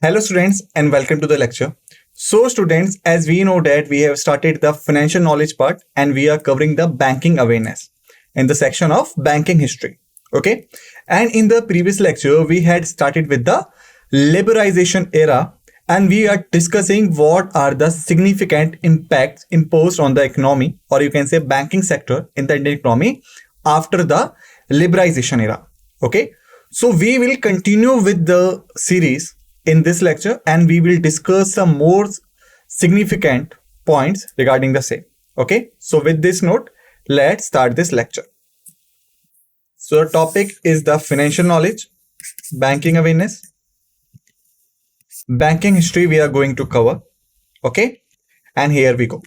Hello students and welcome to the lecture. So students, as we know that we have started the financial knowledge part and we are covering the banking awareness in the section of banking history. Okay. And in the previous lecture, we had started with the liberalization era and we are discussing what are the significant impacts imposed on the economy, or you can say banking sector in the Indian economy after the liberalization era. Okay. So we will continue with the series in this lecture and we will discuss some more significant points regarding the same. Okay, so with this note, let's start this lecture. So the topic is the financial knowledge, banking awareness, banking history we are going to cover. Okay, and here we go.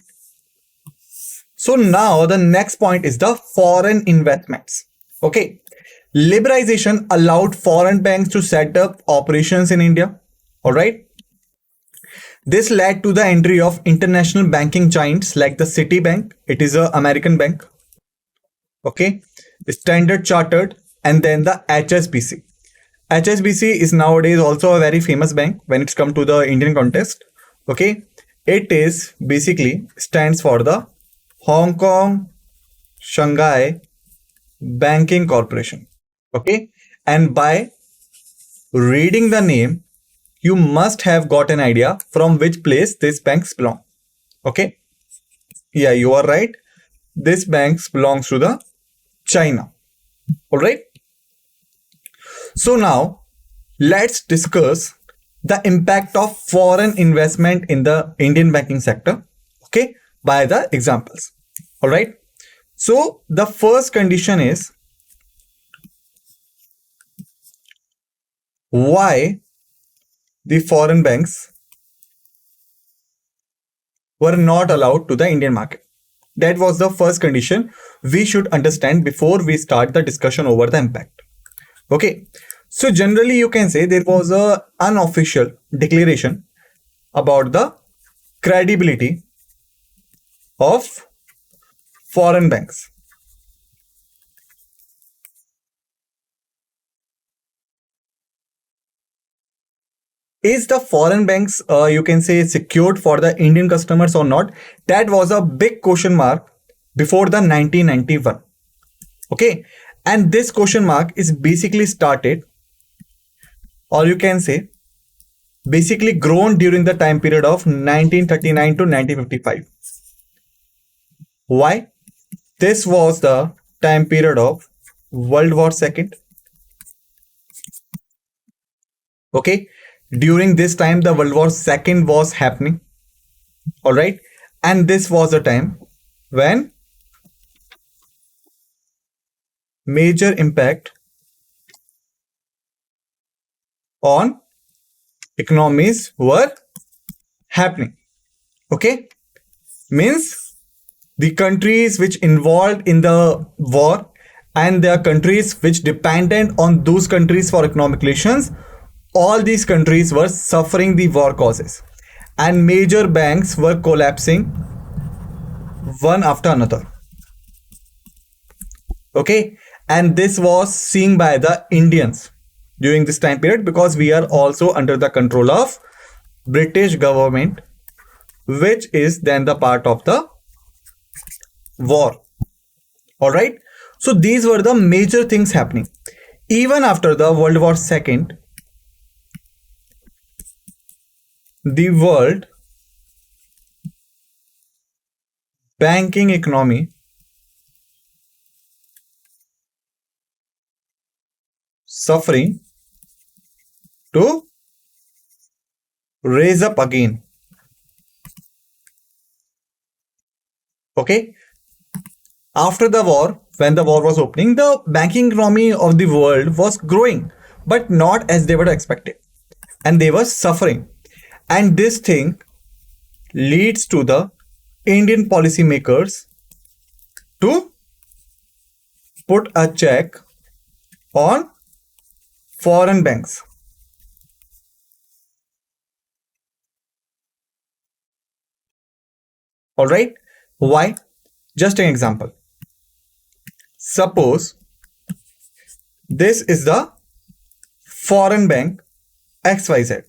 So now the next point is the foreign investments. Okay, liberalization allowed foreign banks to set up operations in India. All right. This led to the entry of international banking giants like the Citibank. It is an American bank. Okay. The Standard Chartered and then the HSBC. HSBC is nowadays also a very famous bank when it's come to the Indian context. Okay. It is basically stands for the Hong Kong Shanghai Banking Corporation. Okay. And by reading the name, you must have got an idea from which place these banks belong. Okay. Yeah, you are right. This banks belongs to the China. All right. So now let's discuss the impact of foreign investment in the Indian banking sector. Okay. By the examples. All right. So the first condition is why the foreign banks were not allowed to the Indian market. That was the first condition we should understand before we start the discussion over the impact. Okay. So generally you can say there was a unofficial declaration about the credibility of foreign banks. Is the foreign banks you can say secured for the Indian customers or not? That was a big question mark before the 1991. Okay, and this question mark is basically started, or you can say basically grown during the time period of 1939 to 1955. Why? This was the time period of World War II. Okay, during this time the World War II was happening. All right, and this was a time when major impact on economies were happening. Okay, means the countries which involved in the war and the countries which dependent on those countries for economic relations, all these countries were suffering the war causes and major banks were collapsing one after another. Okay, and this was seen by the Indians during this time period because we are also under the control of British government, which is then the part of the war. All right, so these were the major things happening. Even after the World War II, the world banking economy suffering to raise up again. Okay, after the war, when the war was opening, the banking economy of the world was growing, but not as they were expected, and they were suffering. And this thing leads to the Indian policymakers to put a check on foreign banks. All right, why? Just an example. Suppose this is the foreign bank XYZ.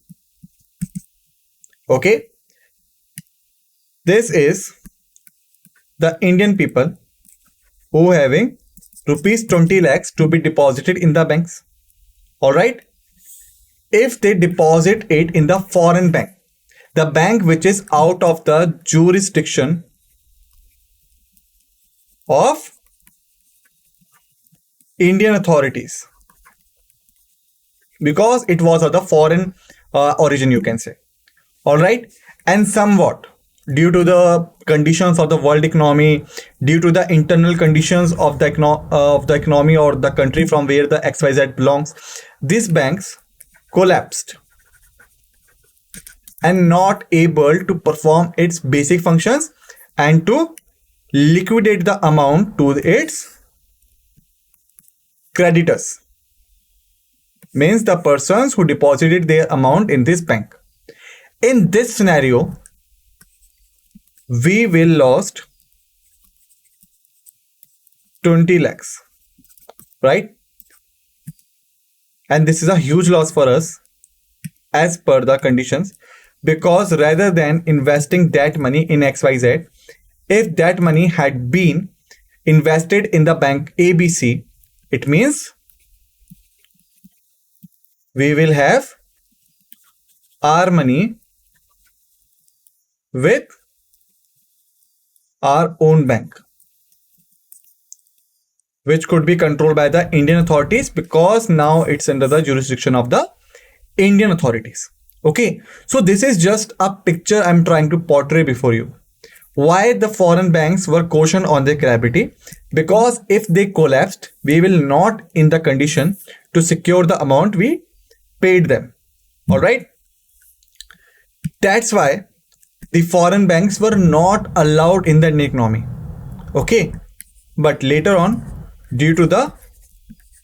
Okay, this is the Indian people who having rupees 20 lakhs to be deposited in the banks. All right, if they deposit it in the foreign bank, the bank which is out of the jurisdiction of Indian authorities, because it was of the foreign origin, you can say. All right, and somewhat due to the conditions of the world economy, due to the internal conditions of the economy or the country from where the XYZ belongs, these banks collapsed and not able to perform its basic functions and to liquidate the amount to its creditors, means the persons who deposited their amount in this bank. In this scenario, we will lost 20 lakhs, right? And this is a huge loss for us as per the conditions, because rather than investing that money in XYZ, if that money had been invested in the bank ABC, it means we will have our money with our own bank, which could be controlled by the Indian authorities, because now it's under the jurisdiction of the Indian authorities. Okay, so this is just a picture I'm trying to portray before you. Why the foreign banks were cautioned on their credibility? Because if they collapsed, we will not in the condition to secure the amount we paid them. All right, that's why the foreign banks were not allowed in the Indian economy. Okay, but later on, due to the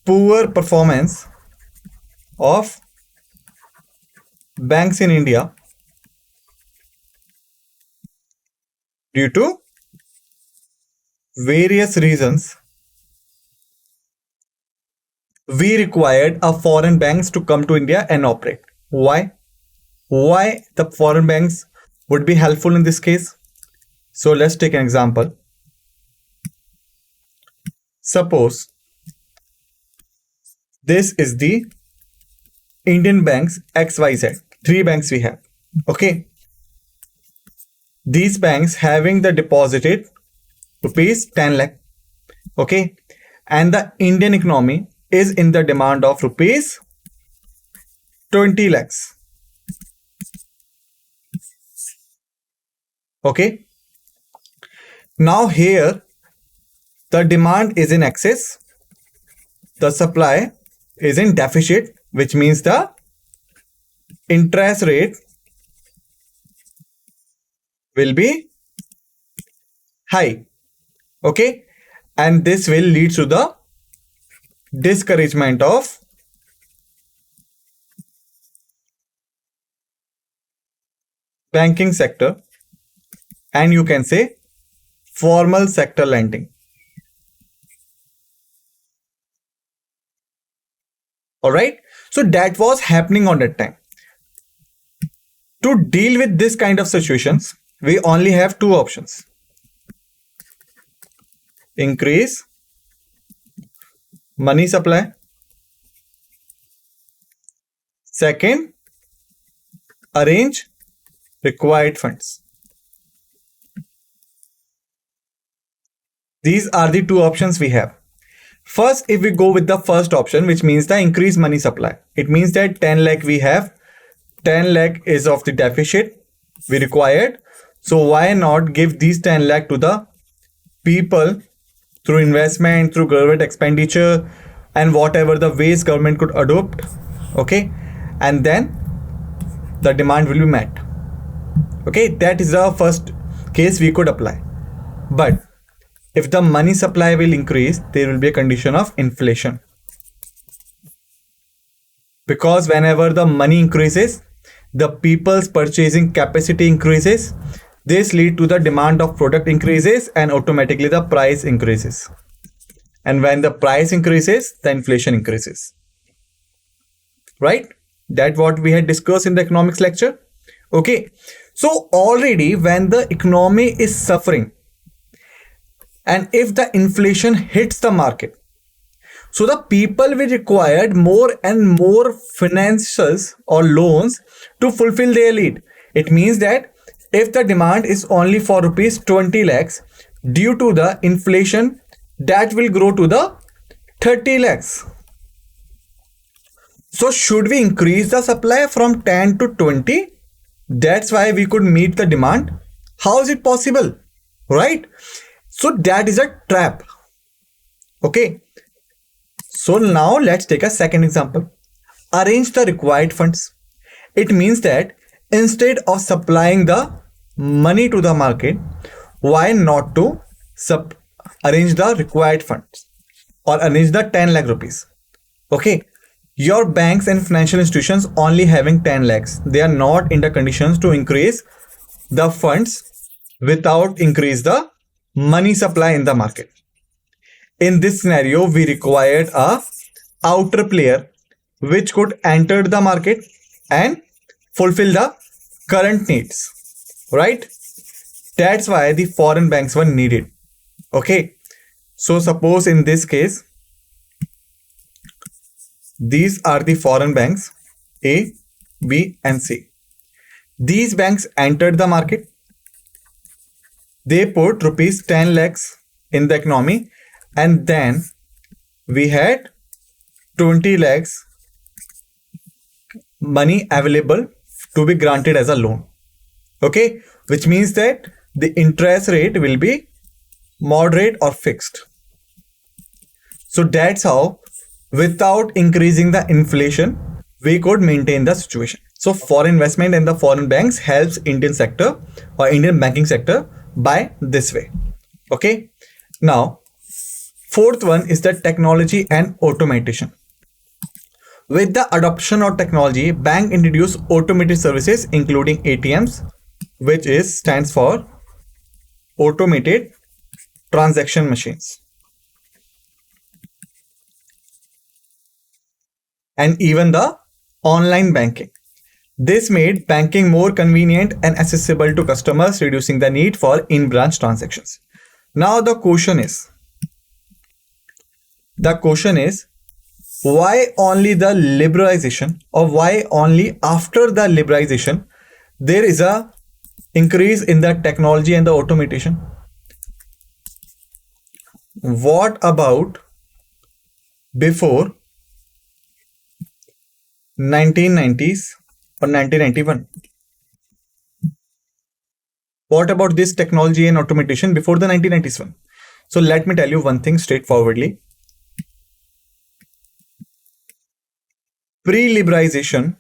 poor performance of banks in India, due to various reasons, we required a foreign banks to come to India and operate. Why? Why the foreign banks would be helpful in this case? So let's take an example. Suppose this is the Indian banks XYZ. 3 banks we have. Okay. These banks having the deposited rupees 10 lakh. Okay. And the Indian economy is in the demand of rupees 20 lakhs. Okay. Now here the demand is in excess, the supply is in deficit, which means the interest rate will be high. Okay, and this will lead to the discouragement of banking sector, and you can say formal sector lending. All right, so that was happening on that time. To deal with this kind of situations, we only have 2 options: increase money supply, second, arrange required funds. These are the 2 options we have. First, if we go with the first option, which means the increased money supply, it means that 10 lakh we have, 10 lakh is of the deficit we required. So why not give these 10 lakh to the people through investment, through government expenditure, and whatever the ways government could adopt. Okay, and then the demand will be met. Okay, that is the first case we could apply. But if the money supply will increase, there will be a condition of inflation. Because whenever the money increases, the people's purchasing capacity increases. This leads to the demand of product increases, and automatically the price increases. And when the price increases, the inflation increases. Right? That's what we had discussed in the economics lecture. Okay. So already when the economy is suffering and if the inflation hits the market, so the people will require more and more finances or loans to fulfill their need. It means that if the demand is only for rupees 20 lakhs, due to the inflation, that will grow to the 30 lakhs. So should we increase the supply from 10 to 20? That's why we could meet the demand. How is it possible? Right? So that is a trap. Okay. So now let's take a second example. Arrange the required funds. It means that instead of supplying the money to the market, why not to arrange the required funds or arrange the 10 lakh rupees? Okay. Your banks and financial institutions only having 10 lakhs. They are not in the conditions to increase the funds without increase the money supply in the market. In this scenario, we required a outer player which could enter the market and fulfill the current needs, right? That's why the foreign banks were needed. Okay. So suppose in this case, these are the foreign banks A, B, and C. These banks entered the market. They put rupees 10 lakhs in the economy, and then we had 20 lakhs money available to be granted as a loan. Okay, which means that the interest rate will be moderate or fixed. So that's how, without increasing the inflation, we could maintain the situation. So foreign investment in the foreign banks helps Indian sector or Indian banking sector by this way. Okay. Now, fourth one is the technology and automation. With the adoption of technology, bank introduced automated services including ATMs, which stands for automated transaction machines, and even the online banking. This made banking more convenient and accessible to customers, reducing the need for in-branch transactions. Now the question is why only the liberalization, or why only after the liberalization there is a increase in the technology and the automation? What about before 1990s or 1991? What about this technology and automation before the 1990s one? So let me tell you one thing straightforwardly. Pre-liberalization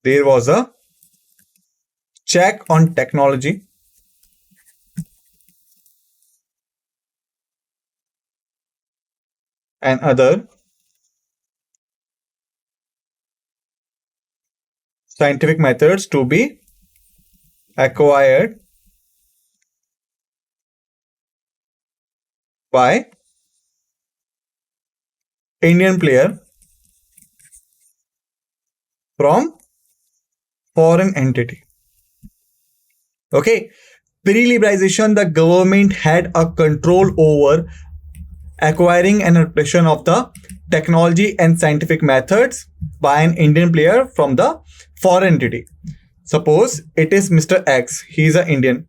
there was a check on technology and other scientific methods to be acquired by Indian player from foreign entity. Okay, pre-liberalization, the government had a control over acquiring and operation of the technology and scientific methods by an Indian player from the foreign entity. Suppose it is Mr. X, he is an Indian.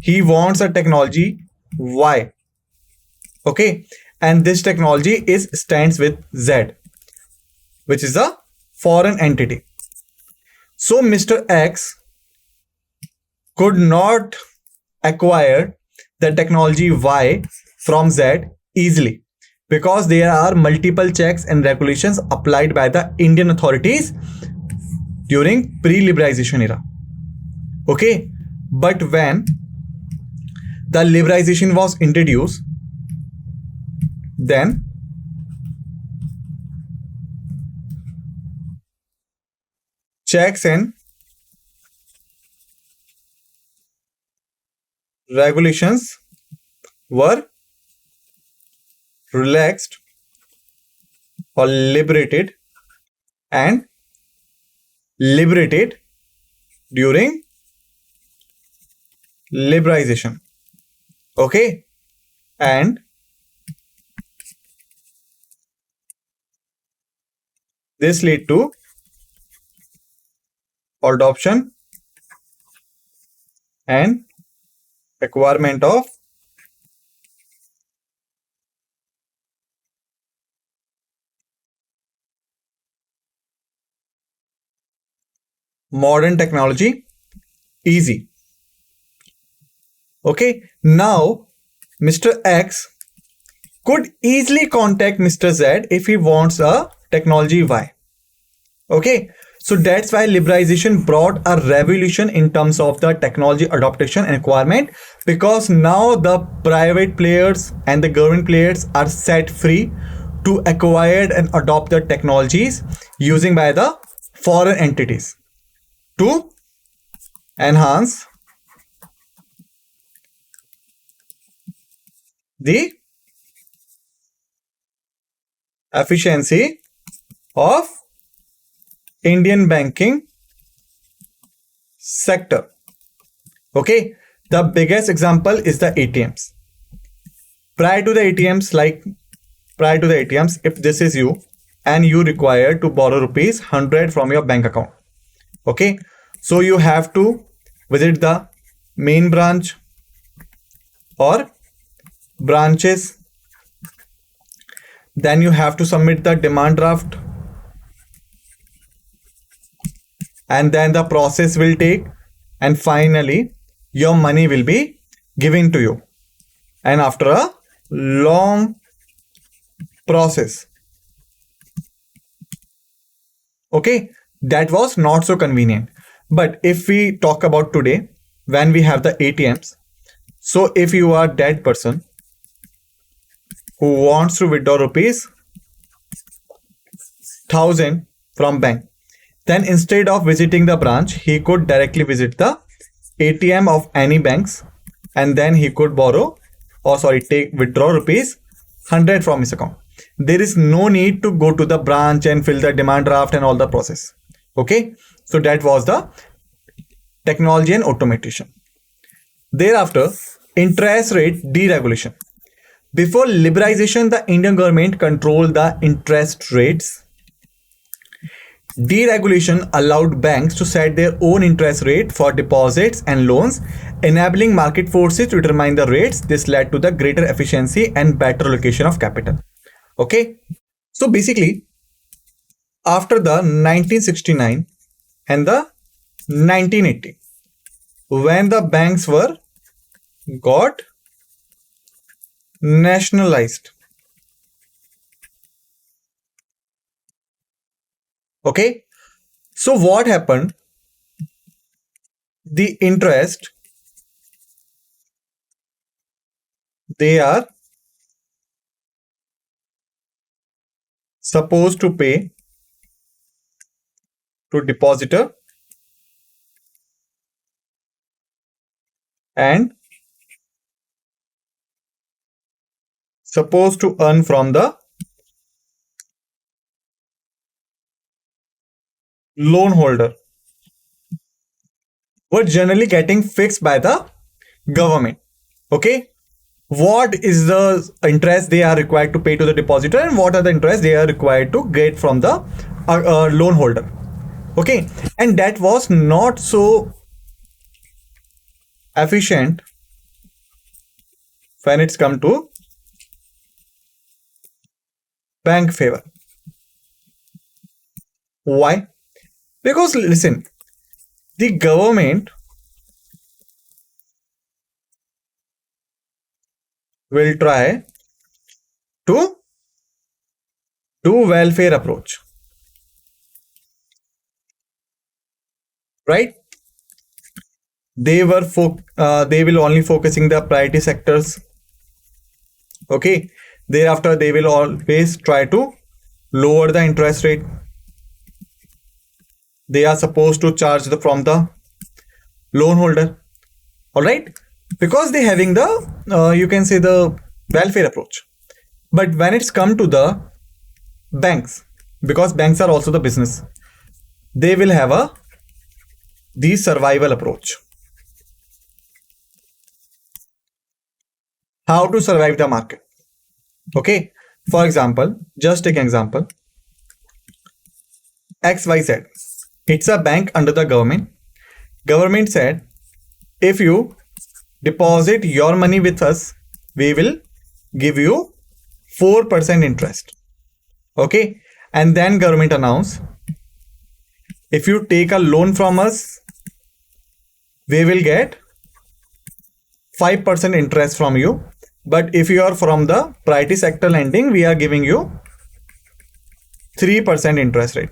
He wants a technology Y. Okay, and this technology stands with Z, which is a foreign entity. So Mr. X could not acquire the technology Y from Z easily because there are multiple checks and regulations applied by the Indian authorities during pre-liberalization era. Okay, but when the liberalization was introduced, then checks and regulations were relaxed or and liberated during liberalization. Okay, and this lead to adoption and acquirement of modern technology easy. Okay, now Mr. X could easily contact Mr. Z if he wants a technology Y. Okay, so that's why liberalization brought a revolution in terms of the technology adaptation and requirement, because now the private players and the government players are set free to acquire and adopt the technologies using by the foreign entities to enhance the efficiency of Indian banking sector. Okay, the biggest example is the ATMs. Prior to the ATMs, if this is you and you require to borrow rupees 100 from your bank account. Okay, so you have to visit the main branch or branches. Then you have to submit the demand draft, and then the process will take, and finally your money will be given to you. And after a long process, okay, that was not so convenient. But if we talk about today, when we have the ATMs, so if you are that person who wants to withdraw rupees 1000 from bank, then instead of visiting the branch, he could directly visit the ATM of any banks, and then he could withdraw rupees 100 from his account. There is no need to go to the branch and fill the demand draft and all the process. Okay, so that was the technology and automation. Thereafter, interest rate deregulation. Before liberalization, the Indian government controlled the interest rates. Deregulation allowed banks to set their own interest rate for deposits and loans, enabling market forces to determine the rates. This led to the greater efficiency and better allocation of capital. Okay, so basically, after the 1969 and the 1980, when the banks were got nationalized, okay, so what happened? The interest they are supposed to pay to depositor and supposed to earn from the loan holder were generally getting fixed by the government. Okay, what is the interest they are required to pay to the depositor, and what are the interest they are required to get from the loan holder. Okay, and that was not so efficient when it's come to bank favor. Why? Because listen, the government will try to do welfare approach, right? They will only focusing the priority sectors. Okay, thereafter they will always try to lower the interest rate. They are supposed to charge from the loan holder. All right, because they having the you can say the welfare approach. But when it's come to the banks, because banks are also the business, they will have a the survival approach. How to survive the market? Okay, for example, just take an example. XYZ, it's a bank under the government. Government said, if you deposit your money with us, we will give you 4% interest. Okay, and then government announced, if you take a loan from us, we will get 5% interest from you. But if you are from the priority sector lending, we are giving you 3% interest rate.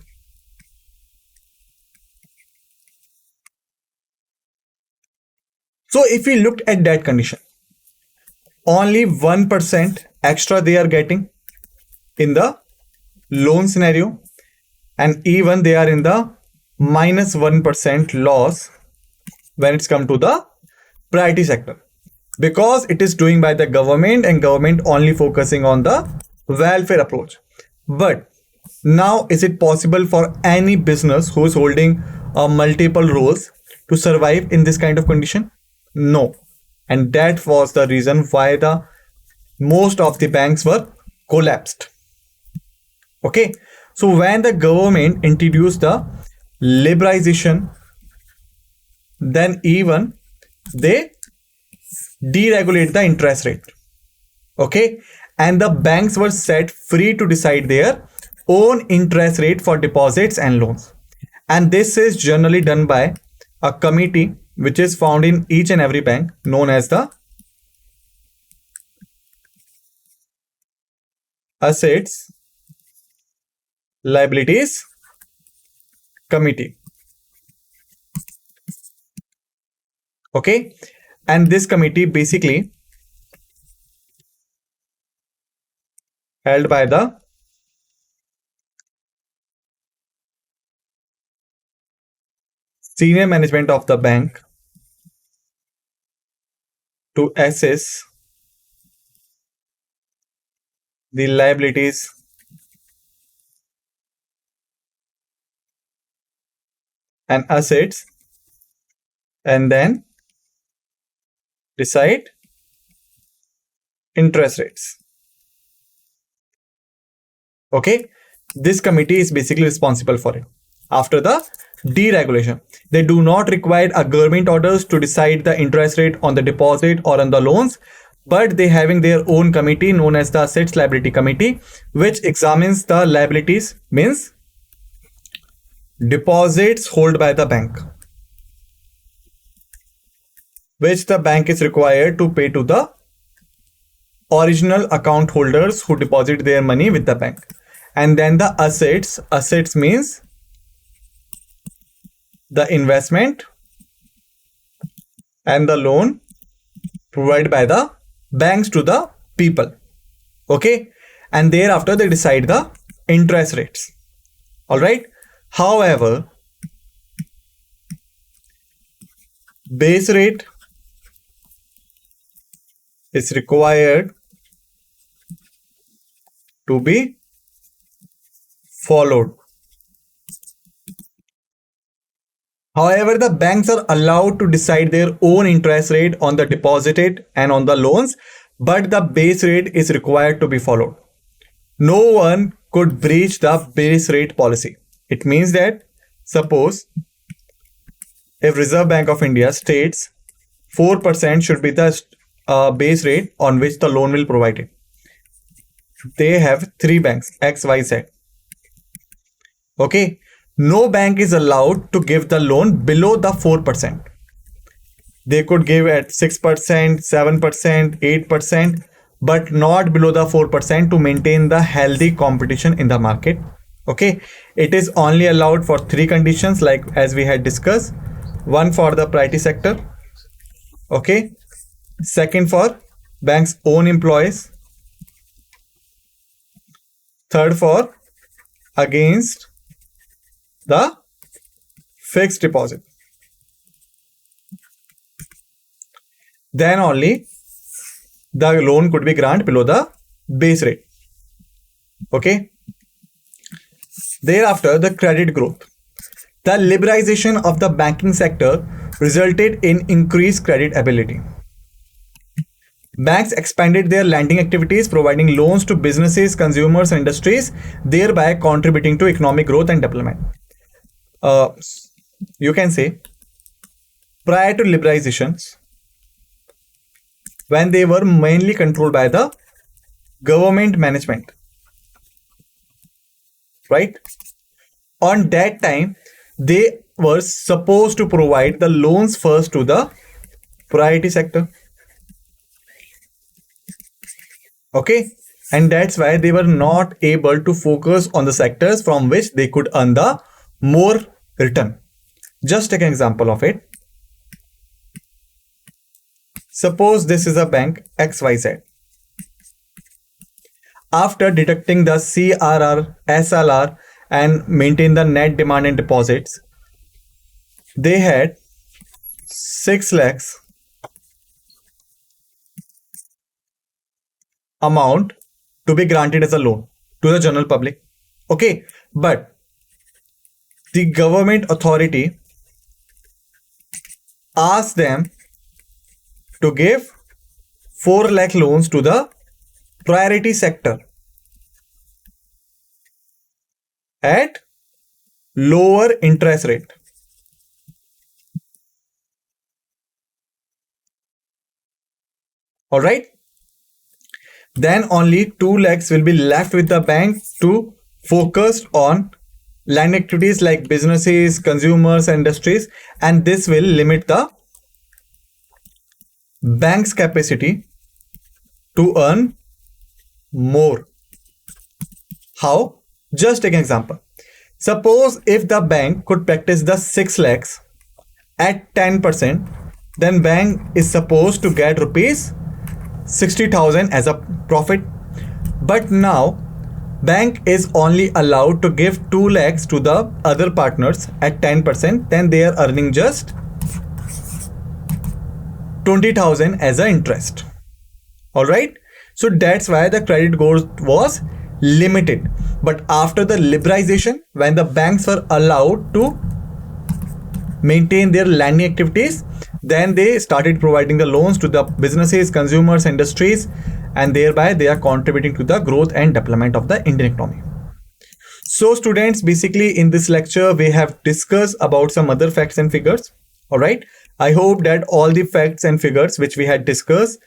So if we looked at that condition, only 1% extra they are getting in the loan scenario, and even they are in the minus 1% loss when it's come to the priority sector, because it is doing by the government and government only focusing on the welfare approach. But now, is it possible for any business who is holding multiple roles to survive in this kind of condition? No. And that was the reason why the most of the banks were collapsed. Okay, so when the government introduced the liberalization, then even they deregulate the interest rate. Okay, and the banks were set free to decide their own interest rate for deposits and loans. And this is generally done by a committee which is found in each and every bank, known as the Assets Liabilities Committee. Okay, and this committee basically held by the senior management of the bank to assess the liabilities and assets, and then decide interest rates. Okay, this committee is basically responsible for it. After the deregulation, they do not require a government orders to decide the interest rate on the deposit or on the loans, but they having their own committee known as the Assets Liability Committee, which examines the liabilities, means deposits held by the bank, which the bank is required to pay to the original account holders who deposit their money with the bank. And then the assets means the investment and the loan provided by the banks to the people. Okay, and thereafter they decide the interest rates. All right, however, base rate is required to be followed. However, the banks are allowed to decide their own interest rate on the deposited and on the loans, but the base rate is required to be followed. No one could breach the base rate policy. It means that, suppose if Reserve Bank of India states 4% should be the base rate on which the loan will provide it. They have three banks, X, Y, Z. Okay, no bank is allowed to give the loan below the 4%. They could give at 6%, 7%, 8%, but not below the 4% to maintain the healthy competition in the market. Okay, it is only allowed for three conditions, like as we had discussed. One for the priority sector. Okay, second for bank's own employees. Third for against the fixed deposit. then only the loan could be granted below the base rate. Okay. Thereafter, the credit growth. The liberalization of the banking sector resulted in increased credit ability. Banks expanded their lending activities, providing loans to businesses, consumers, and industries, thereby contributing to economic growth and development. Uh, you can say, prior to liberalizations, when they were mainly controlled by the government management, right? On that time, they were supposed to provide the loans first to the priority sector. Okay, and that's why they were not able to focus on the sectors from which they could earn the more return. Just take an example of it. Suppose this is a bank XYZ. After deducting the CRR, SLR, and maintain the net demand and deposits, they had 6 lakhs amount to be granted as a loan to the general public. Okay, but the government authority asked them to give 4 lakh loans to the priority sector at lower interest rate. All right. Then only 2 lakhs will be left with the bank to focus on land activities like businesses, consumers, and industries, and this will limit the bank's capacity to earn more. How? Just take an example. Suppose if the bank could practice the 6 lakhs at 10%, then bank is supposed to get rupees 60,000 as a profit. But now bank is only allowed to give 2 lakhs to the other partners at 10%, then they are earning just 20,000 as an interest. All right. So that's why the credit growth was limited. But after the liberalization, when the banks were allowed to maintain their lending activities, then they started providing the loans to the businesses, consumers, industries, and thereby they are contributing to the growth and development of the Indian economy. So students, basically in this lecture we have discussed about some other facts and figures. All right, I hope that all the facts and figures which we had discussed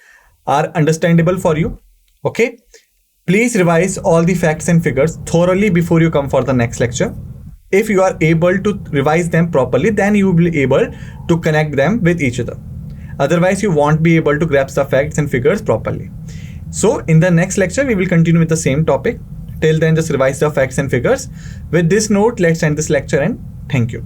are understandable for you. Okay, please revise all the facts and figures thoroughly before you come for the next lecture. If you are able to revise them properly, then you will be able to connect them with each other. Otherwise, you won't be able to grasp the facts and figures properly. So in the next lecture, we will continue with the same topic. Till then, just revise the facts and figures. With this note, let's end this lecture and thank you.